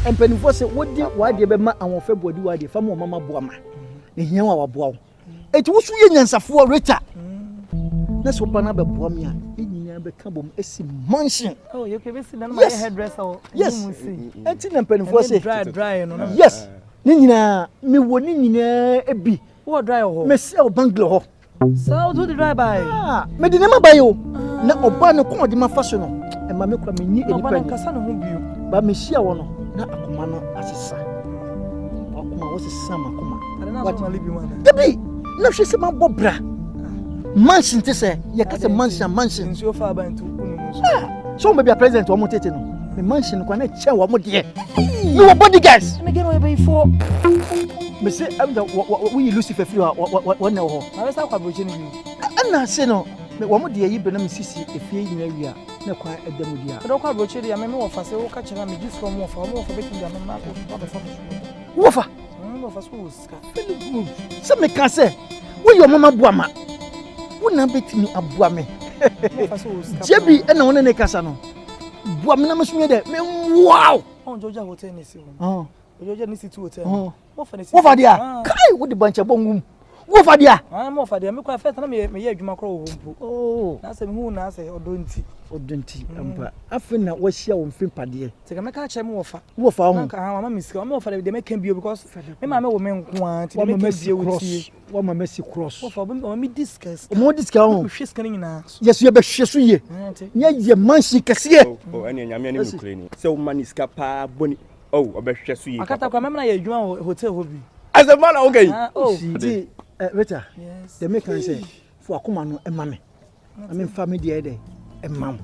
empanifo se wodi wade be ma awonfa bodi wade fa mo mama boama ne hia wa boa wo enti wo so ye nyansafo reta na so bana be boa me a enyinya be ka bom esi mansion oh you can see na my hairdresser yes enti na empanifo se dry no yes ne nyina me wo ne nyina ebi wo dry ho me se o bangle ho so do the dry by me de ma buy o na oba ne ko de ma fa so no e ma me kura me ni enipa ni kasa no ho bio ba me hia wo no na akoma no asesa akoma wo sesa makoma what na libi man debi na hwe se ma bobra mansion te se ye ka se mansion nso fa ba ntu kunu so me be a president wo mo tete no me mansion kwa na che wo mo de me wo bodyguards me get no be for me say we Lucifer free what na ho na sa kwa broche ni na se no me wo mo de yi be na me sisi efie yi na wi a na kwa edam di a do kwa broche dia me wo fa se wo ka chira me just from wo fa betin dia me na ko ba fa wo fa so ska se me ka se wo yo mama boama wo na betimi aboa me jebi e na wona ne kasa no boa me na me sunye de me wow on joja hotel ni si ho joja ni si tu hotel wo fa dia kai wo di banche bongum wo fa dia mo fa dia me kwa first na me ye adwuma kro wo mpo na se me hu na se odonti ampa afina wo hia wo mfin pade te ka me ka che me wo fa ho na mama miska me wo fa de me kan bio because me ma me wo me nko an ti me kan bio wuti wo ma Messi cross wo fa bo me discuss mo discuss ho hwe scan ni na yesu ye be hwe so ye nya ye manshi kase ene nyame ne mukure ni se wo maniska pa boni obehwe so ye akata kwa me na ye adwuma hotel ho bi as a man okay di Rita the make can say for akoma no ema me I mean family dey there emam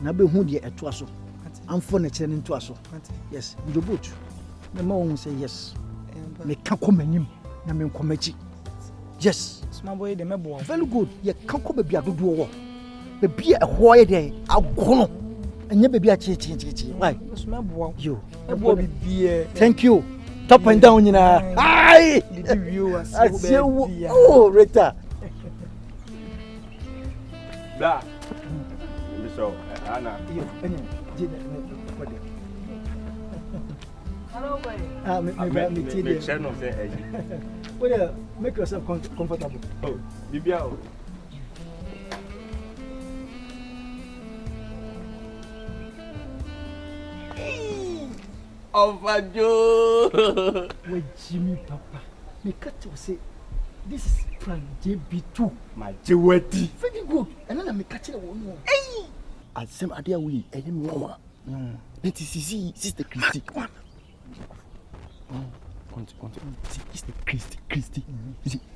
na be hu dey eto aso amfo na kire nto aso yes we boat me ma won say yes me ka komanyim na me nkomachi yes small boy dey mebo very good ye ka ko be bia dodo wo be bia ehwo ye dey agono enye be bia chi why small boy yo ebo bi bia thank you top and down nyina ai the viewers oh Rita bla so ana yo ene jina pode hello boy me tide me channel say well make yourself comfortable bibia Ovajo we Jimmy papa me cut to say this is plan JB2 my jeweti very good and then me catch it one hey asem ade awi enye me won let sister Christy one sister Christy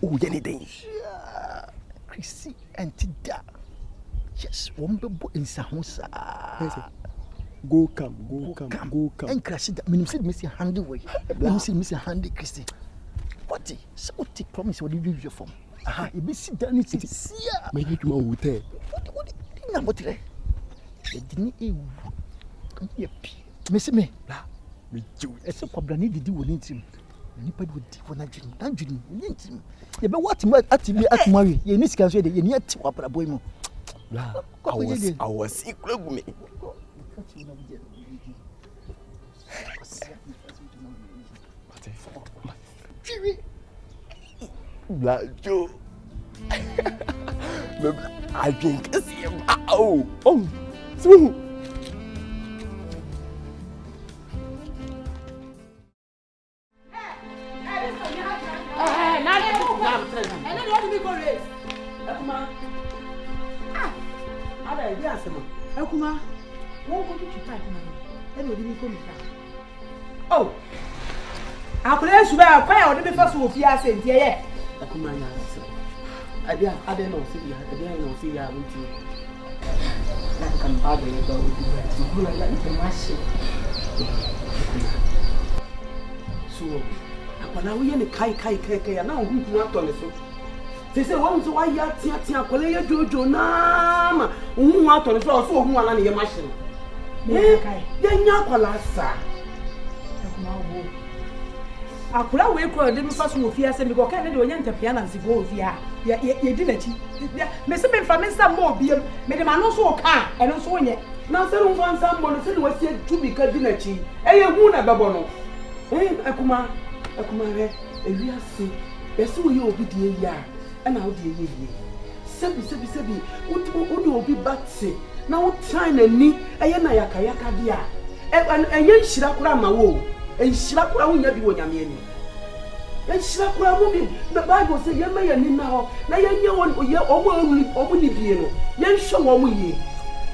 oh yeah anything Christy and Tida yes one be bo insahosa go come and crash it me say handle way me say handle Christy what so what promise what did you from aha e be sit down it see me you ma hotel what na botre e dini e ye pi me say me la me ju e se kwabra ni didi woni ntim nipa di wona dwini ni ntim ye be what atibi atmawi ye ni sika so ye ni ati kwabra boy mu la I was equal me La Joe. I think see oh. So Ekuma, won go to type na. E no di ko mi ta. Oh. Akure su ba kwa ya o de be fa so ofia ase ntie ye. Ekuma nya ase. Ade no si ya, nti. Na kan ba de do di ba ti. Bula la information. So, akwana wo ye ne kai ya na wo hu ato ne so. Say one so why ya tia kwale ya jojo na ma hu ato ne so so hu ana ne ye machine. Ya nya kwala sa. Ekuma wo. Akura we ko de me fa so ofia se me go ka ne de onya ntapia na nsifo ofia. Ye di na chi. Me se me fa me sa mo biem. Me de ma no so ka, e no so onye. Na se no fan sam mo se no wasi tu bi ka di na chi. Eye hu na bebo no. Akuma re ewi ase. Yesi wo ye obi die ya. Na wo die ye. Sebi wo do obi batse. Na wo try na ni eye na yakayaka dia. Enye nhira kura ma wo. Enhira kura wo nya bi wo nyame ani. Enhira kura mo bi. The Bible say ye me ni na ho. Na ye nye won ye omo ni bie no. Ye nhwe wo mo ye.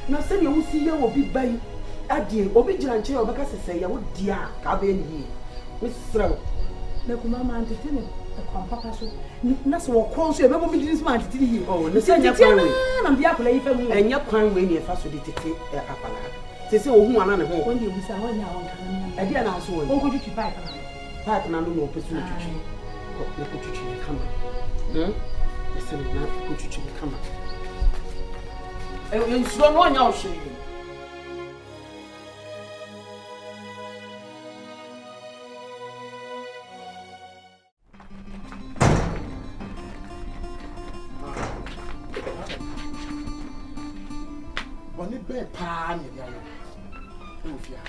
Na se ye wo si ye obi bai. Adie obi gira nche ye obeka sese ye wo dia ka ba ni. Misra. Na kuma ma antete ne kwa papa so. Na so wo kon so ye bebo bi dis ma antete ni. Oh, ne se nya kwan we. Na bia kola yi fa mu. Enya kwan we ni e fa so de tete akapala. Sese ohu ana ne ho. Won de busa won nya won kan na. Ade na so won. Won ko tutu pipe na. Pipe na no pesu tutu. Ko tutu kama. Ese na ko tutu kama. En so no nya o hwe. Boni be pa ni dia yo. E ofia.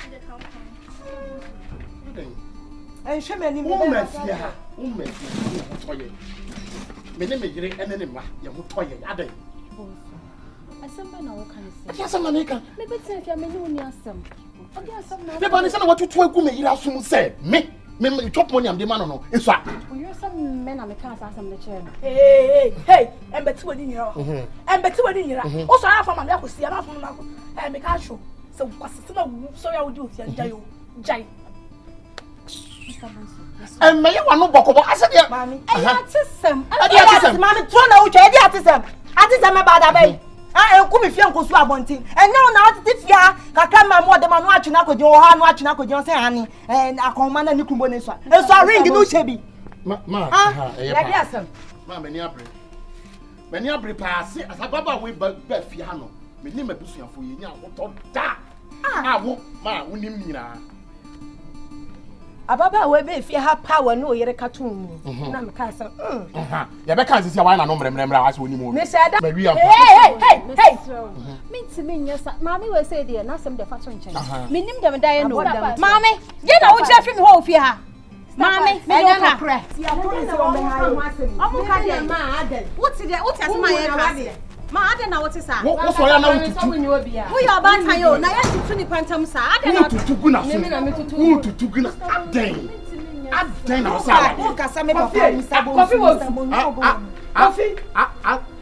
Hwe mani Wo mafia. Toye. Me ne me yire ene ne ma ye ho toye adan. Asamba na wo kan se. Ati asamba na ka. Me betin afia me ni woni asam. Odi asam na. Me ba ni se na watutu agu me yire asum se. Me chop money am de ma no. Eso a. Wo yo sam me na me kan asam na chere no. Hey, embeti woni nyira. Embeti woni nyira. O so afa ma me akosi ama afa no me ka show. So kwasese na so ya wodi ofia njayo. Jai. Me ye wa no bokobo ase de. Mami. Atisem. Atisem. Mami tro na uche edi atisem. Atisem me bada bai. Enku mi fie nkosu abontin. Enye na otiti fia kakra ma mo de ma no atwe na kodin o ha no atwe na kodin se ani. Akonma na ni kumbo ne so. Eso ring no uche bi. Ya bi asem. Ma mani abre. Mani abre paase asababa we ba fie ha no. Me ni mabusuafo ye nya woto da. Wo ma wonim nyina. Ababa we be fie ha power no yere katon na me ka say ya be kan sisi wa na no mremremra wa se onim o me say da hey minti minya sa mami we say de na sem de fa to nchen minim dem da ye no mami ye na wo che fi mi ho fie ha mami me no ka ti apology o me ha omo ka de ma aden wuti asema ye ka ma aden na wote sa wo so ya na wututu wo yo ba tan yo na ya tutu ni pantam sa aden na tutu guna so wo tutu guna aden na sa wo ka sa me papa mi sabo coffee wo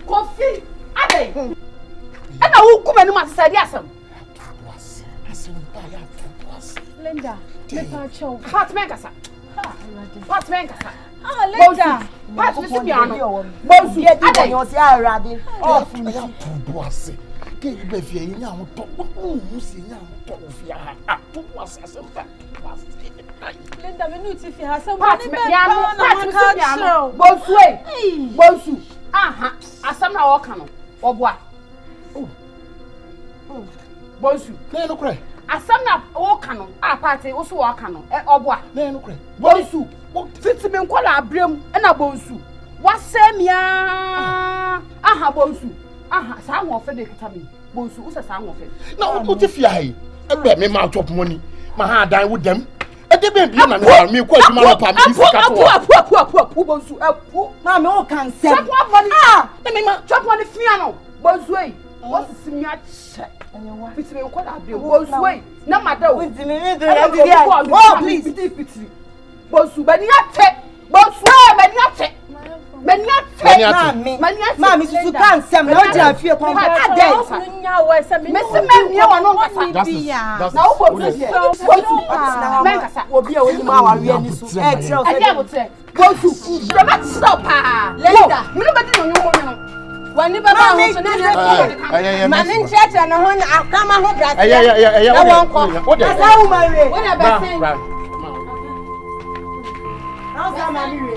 coffee aden e na wo kuma ni ma sa di asam ba ya tuwas Linda me pa chow pat me kasa Linda pat me si piano bonsu aden yo si arade ya tuwas ke be fie nya ho to wo si nya ho to fie ha tuwas asempa tuwas Linda me no ti fi ha sam pat ni me be piano pat me si piano bonsu asam na wo ka no wo boa bonsu na no kure asam na wo ka no a party wo so wo ka no oboa na no kure bonsu fiti me nkola abrem na bonsu wasemia bonsu sa ho fe de kita me bonsu wo sa ho fe na wo ti fi ai e be me ma chop money ma ha dan wo dem e de be bi na me ko aduma na pa me sika to apu bonsu apu na me o kan se chop money na me ma chop money fia no bonsu ei wo si mi a che fiti me nkola abrem bonsu ei na mada wo fiti me de oh please fiti bonsu bani ate bonsu bani ate Mami susu kan sem na o ja fie kon aden nya wo se me se me nia wa no kasa na wo bonsu men kasa obi a woni ma awawe ani so e tire o ade abotre bonsu de ma stop Linda me no bedi no nyomo no wani baba ho so na ma nin church na ho na akama ho bra na won ko asa wo ma we wo na be sen na asa ma ni we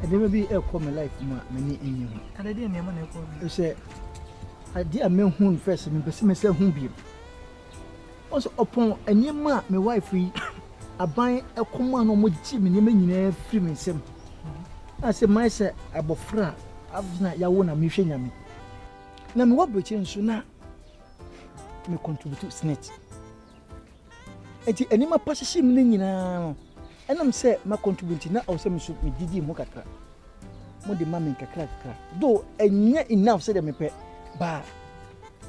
I never be a common life, many in you. I didn't know. You say, I dear men whom first and myself whom be. Also, upon a near ma, my wife, I buy a command on what Jim and you free me some. I said, myself, above fra, I've not your own mission. Yammy. Now, what between sooner may contribute to snitch. And the animal passes him now. And I'm say my contributing now also me didi mo kakra mo de mama kakra though enya enough say me pe ba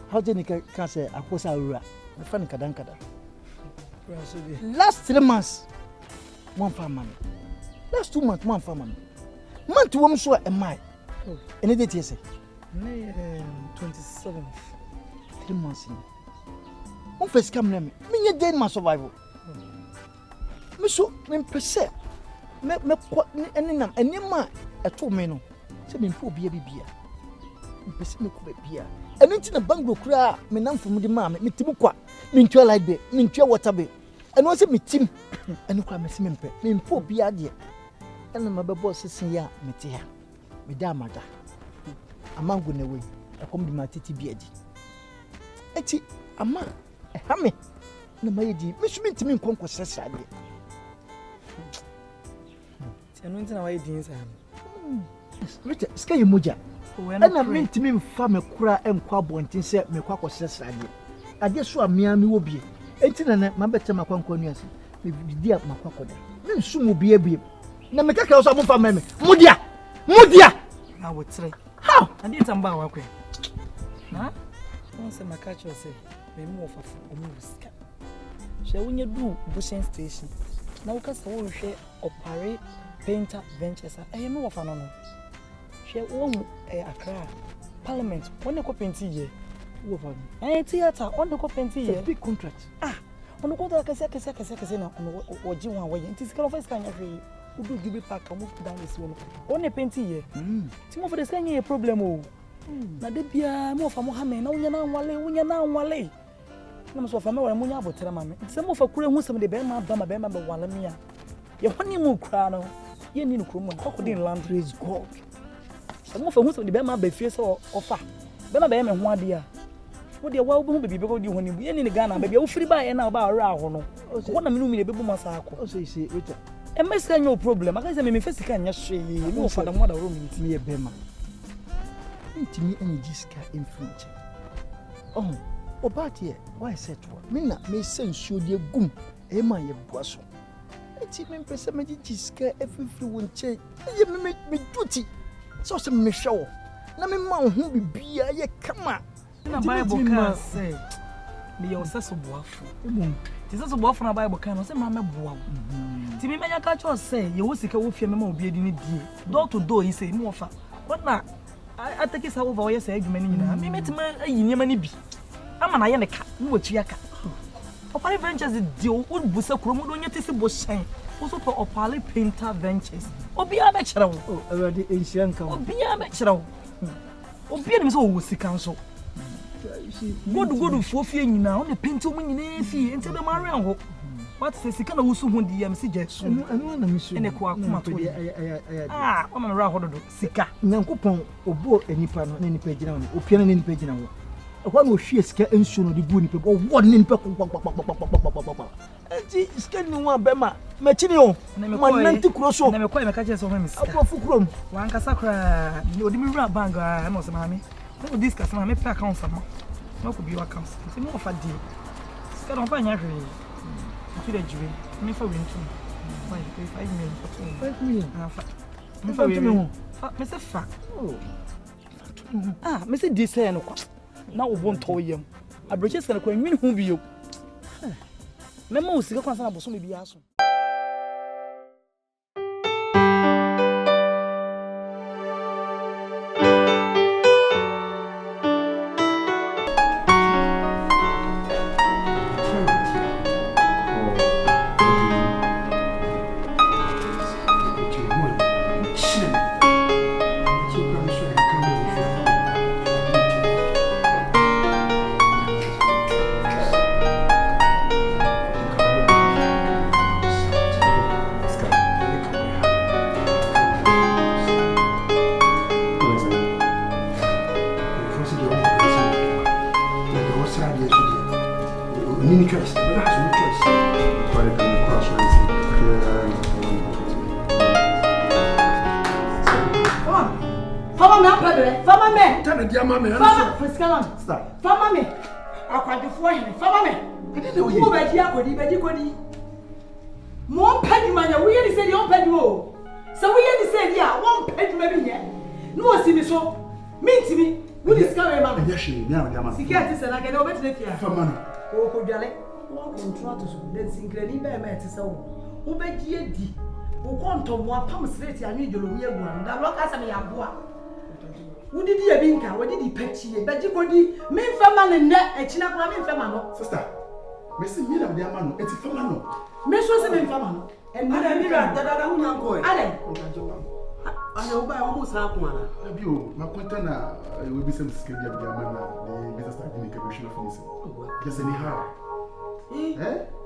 how do you can say akosa awura me fa nkadan last 3 months one farmer last 2 months one farmer month wo so e mai any date say 27th 3 months on first come na me nye day my survival so me pese me enenam enema eto me no se me mpo bia bibia me pese me ko bibia eno nti na banglo kura me namfo de ma me timu kwa me ntwa light be me ntwa water be eno se me tim eno kura me se me mpe me mpo bia de eno mabebo sesen ya me te ha me da amada amango na we akom di matiti bia di eti ama ha me na mayedi me sumi ntimi nkonko sesa de eno nti na why din sa Rita ska ye moja ana mentimi mfa me kura enkwa bontin se me kwa kosesa de ade so amia me wobie enti na ma bete makwankwa nu ase me bidia makwakoda me nsumu bie bie na me kaka so amfa me mudia na wotre how ade tamba wa kwen na won se makacho se me mu ofafu omuska she wonye du Bushen station na ukasa wo hwe opare painter ventures me wofa no no she won Accra parliament won ko painti ye wofa theater won ko painti ye big contract on ko da kase na on oji wan wo ye nti sikalo first kan ya hwe udu gibi park am down this one on painti ye ti mo for the same problem o na de bia mo fa mo ha me na wonya na nwale na mo so fa me wala mo nya abotra ma me nti se mo fa kure hu sem de be ma ba be wala me a ye honi mu kura no ye ni no kuro mo ko din land raise god se mo fa hu sem de be ma ba fie se ofa be ma be me ho ade a wo de wa wo hu bebi be ko di honi bu ye ni Ghana ba bia wo firi ba ye na ba ora ho no wo na me no mi de be bu masa akọ o say Richard e me se nyo problem aka se me fasika nya hwe me wo fa da mo da ro mi me ye be ma ntimi any jiska influence obati e why set what me na me sensuo de gum e ma ye boaso enti me pese me jiska efifiri wonche ye me duty so se me hwewo na me ma ho bibia ye kama na bible can say me your so boafo. Ti so boafo na Bible kan no say mama boa. Ti me manya ka cho say ye wo sika wo fie me ma obi edi ne die. Door to door yi say mu ofa. What na I take it over yes adwuma ni nyina. Me metima ayi niam ni bi. Ama na ye ne ka, no wachi aka. Opale Ventures di o busa kromo do nyete se bo shan. Also for Opale Painter Ventures. Obi a be kire wo. Oh, already ancient kan. Obi a be kire wo. Obi a me so wo sika nso. Good for fear nyina, on the paint mu nyina fie ente be mare anho. What say sika na wusu hu di am se jesu. Anu na misu. Ene ko akoma to. Ah, o ma ra hododo sika. Nyankopon obo enipa no na enipa gina wo. Opia na enipa gina wo. Ekwa no hwie sika ensuo no de bu enipa. O wo ne enipa ko. Enti sika ni wo abema. Machini o. Ma nanti kuro so. Na me kwa me ka che so ho mi sika. Aprofu kuro. Wan kasa kra. Ni odi mi wura bang a mo se mami. No discuss na me pay account sama. No could be your account. Say mo offer deal. Sika don fa nya hwe. If you jure, me for win too. 5 million for 5 million. Me for win. Me say fa. Oh. Me say this say no kwa. Na wo bon to yam. Abroche sika kwa nwin hu bi yo. Me ma usika kwa sana boso me bi aso. Sikati sana kene obetine fia. Famano. O ko dwale. Wo contract so den sinkrani be ma ete sawo. Wo begie di. Wo kontomo apam straight anwi jolomi agu an. Da lo ka se me yaboa. Wo didi e bi nka, wo didi pachie. Beji kodi me fama ne ne echina kura me fama no. Sister. Me se mi na de ama no, eti fama no. Me so se me fama no. Ada mi ra dada hu nyanko e. Ale. Ana oba e wo sa ko ana. Abi o, makonta na we bi sem sike dia bi ama na the business administration of this. Just anyhow.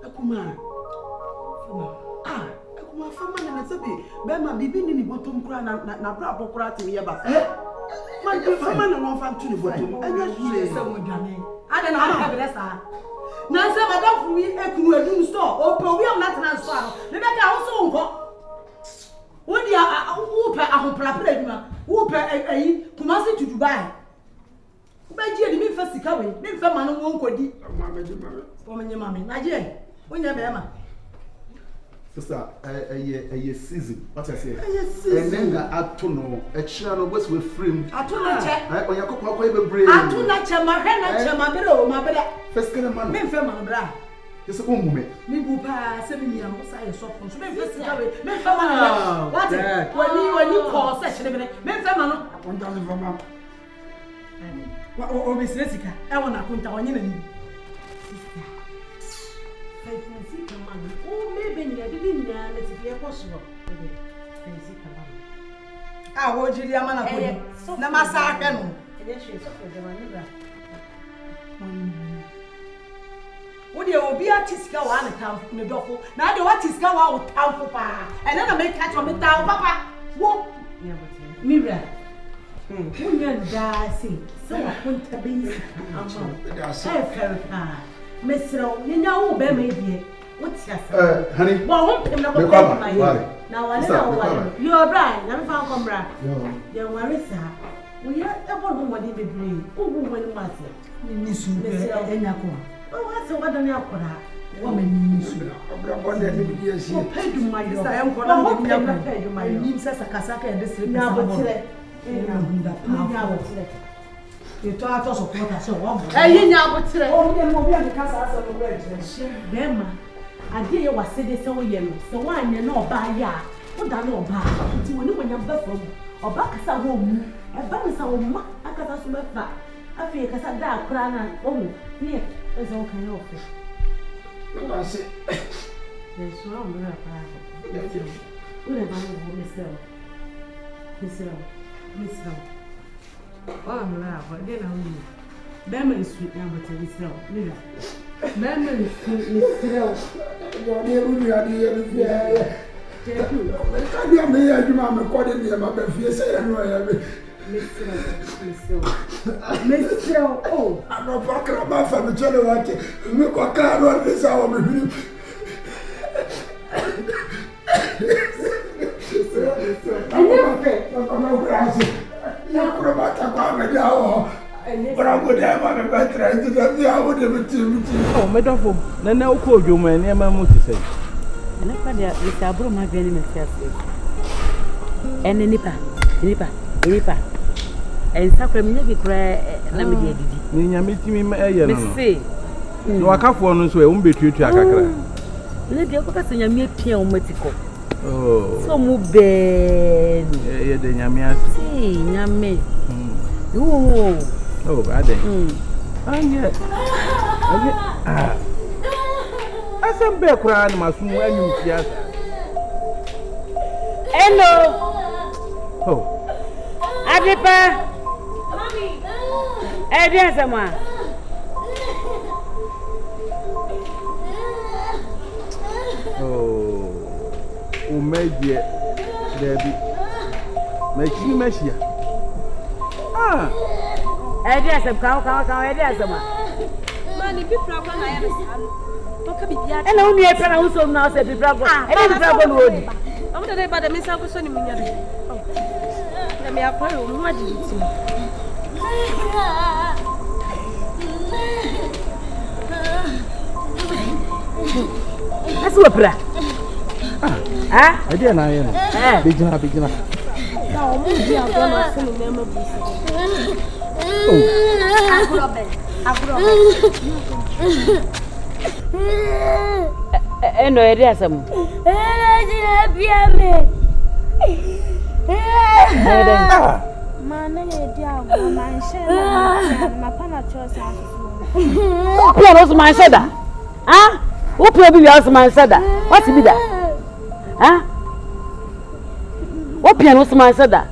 Akuma. Akuma fama na se bi be ma bibi ni botom kura na bra bokura te ye ba. Man ke fama na no fa tu ni botom. Anya hire se mo dwane. Ada na ha be sa. Na se madam fu yi ekunu adun store. O pe obi am na transfer no. Me be ka wo so nko. Wodi wo pe ahomprapra adwuma. Wo pe ayi Kumasi to Dubai. Ubeji edi mi fa sika we. Mi fa ma no wo nkodi. Ma beji ma. O menye ma me. Naje. Wonya be ma. Sister, a season. What I say? Season. And then ato no, a chira no was we frame. Ato na che. On your copa ko be brave. Ato na che ma he na che ma bere o ma bere. First kind of man. Me fa ma no bra. Just a moment. Me bu pa se me niam sa ye so fun. So me fa sika we. Me fa ma no. What? Wani call se che me. Me fa ma no. Aponta le fama. O be sika. E wona kunta onye na ni. Oh, maybe you didn't know if you're possible. Ah, what did you amana for? Na masaka no. Yes, she's for the maneuver. What you will be a tiska one town from the dofo. Now the what is go out town for pa. And then I make catch on the town, papa. What? Mira. When you're dancing, so I want to be. Mr. You know, baby. What's your honey? Well, now I know you are right. Let me find come back. Then where is her? We are everyone what did bring. Who will was it? Oh, that's what I know. Woman, you paid my You try to support us, so one. You know, but Bema, I did you was said so yellow, so one you know by ya. What I know about it when you're buffalo or back as a home, a bonus of ma, I got us with that. I feel because I die, crown, oh, yeah, there's all kind of fish. There's wrong with her. What about Miss Miss oh, I'm loud, but then I'm new. Bama is sweet now, but it's slow. Bama is sweet, Miss Slow. Thank you. I can't be a mayor, you mamma, according to my best. Miss Slow, oh, I'm not fucking about from the general. Look what kind of this hour. Oh, madam, now call you my name. I'm to say. And I found out with our broom, my very myself. And a nipper, and Sacramento be cry. Let me get it. Nina meeting me, Miss C. No, I can't want to won't be true to Akakra. Let the other person me appear on Mexico. Oh, so move bed. Yeah, the Yamia. See, Yammy. Oh, I think. And yet, I some bear crying must move when you see us. Hello. Oh, Adipa. Edia sama. Oh, Umedia, Debbie. Meshia. Ah, Edia sama kau Edia sama. Mani bi prago na ya nsa. Toka bibia. Hello, me e para uso na se bi prago. E bi prago no odi. Amu de ba de mensa ko so ni munya de. Na me akwa o mu adi ti. Asu opra. Ah? Edia na ye no. Bigina. Na o mu di agbo na so ni mema bu si. Oh. Agro. Eno Edia sama. Mana Edia agbo man she na pana chosa asu. Piano man said that. Ah? Who probably also man said that? What's be that? Ah? What piano man said that?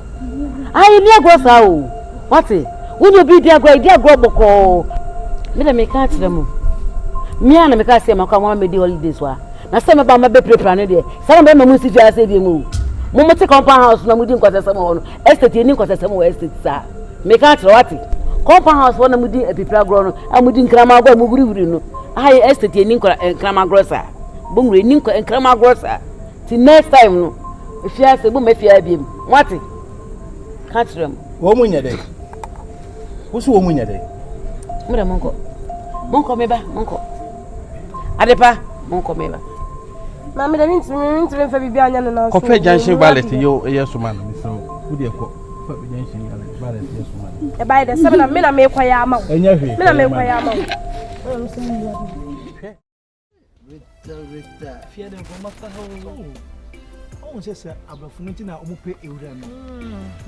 I near go so. What it? Would you be dear go me me can't them. Me and me can't say my come me the holidays wa. Na say me ba me be prepare no there. Say me me si fi ase dey mu. Mo mo te compound house na mo di nkwasese mo no. Estate ni nkwasese mo estate sa. Me can't what it? Compound house na mo di prepare gro no. Amudi nkrama gro mo buri no. Ai estate ni nkrama gro sa. Bo ngre ni nkrama gro sa. Till next time no. If you say bo me fi abiem. What it? Can't them. Wo munya dey. Wo so wo munya dey. Mura monko meba monko adepa monko meba Mama de minti fa bibia anya na so. Kofe junction ballet yo yeso man so wo de ko kofe junction ballet yeso man E bai de se na me na me kwaya ama. Enya hwe Me na me kwaya ama. Rita fear them for matter how oh say abafunu ti na omo pe ewura no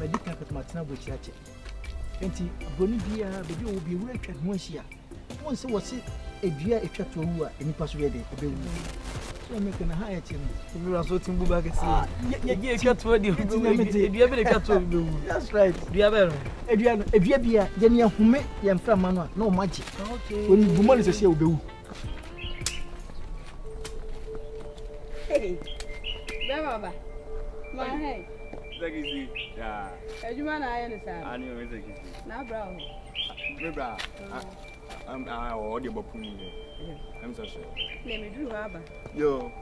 medical pet matina bo chiache enti aboni bia bebi wo bi ewura twa ho ahia won se wo se edua etwa to wu a enipa so ye de ebewu so me kana ha ya chi no ewura so timbu ba ke se ye etwa to de edua be de etwa to ebewu. That's right. Edua be no edua bia ye ne ahome ye mfra ma no a na o magye okay woni buma ne se se obewu. Hey. Baba. Ma hey. Zagisi. Yeah. Ejuma na aye ne sa. Ani o zagisi. Na bra o. Me bra. O de bopun ni. I'm so sure. Ne me duru aba. Yo.